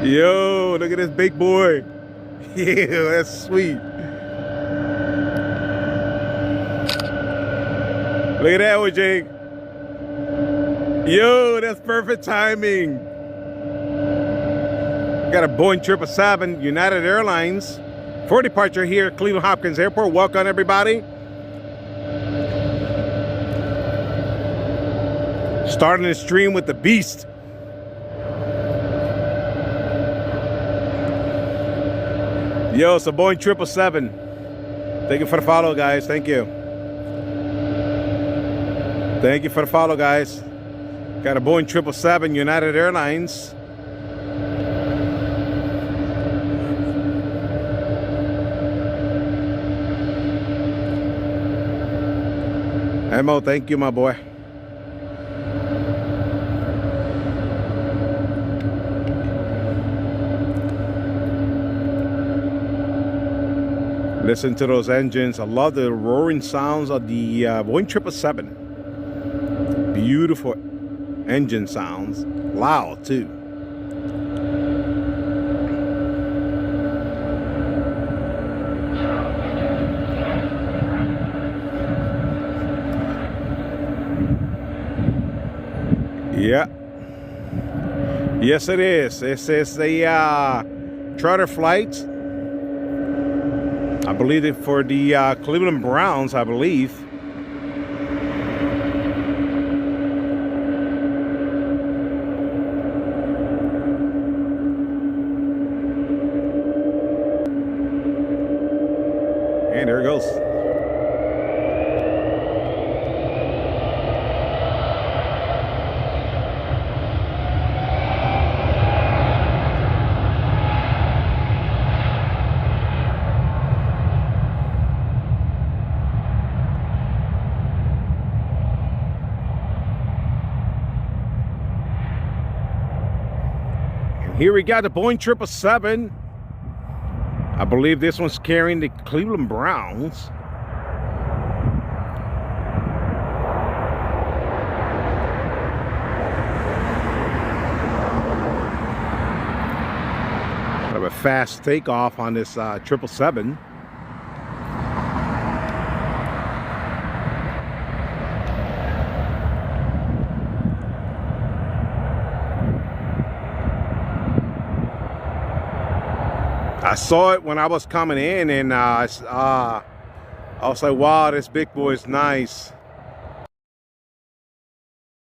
Yo, look at this big boy. Yeah, that's sweet. Look at that one, Jake. Yo, that's perfect timing. Got a Boeing 777, United Airlines, for departure here at Cleveland Hopkins Airport. Welcome, everybody. Starting the stream with the beast. Yo, it's a Boeing 777. Thank you for the follow, guys. Thank you. Thank you for the follow, guys. Got a Boeing 777, United Airlines. Emo, thank you, my boy. Listen to those engines. I love the roaring sounds of the Boeing 777. Beautiful engine sounds. Loud, too. Yeah. Yes, it is. This is a charter flight. I believe it for the Cleveland Browns, I believe. And there it goes. Here we got the Boeing 777. I believe this one's carrying the Cleveland Browns. Have a fast takeoff on this 777. I saw it when I was coming in, and I was like, wow, this big boy is nice.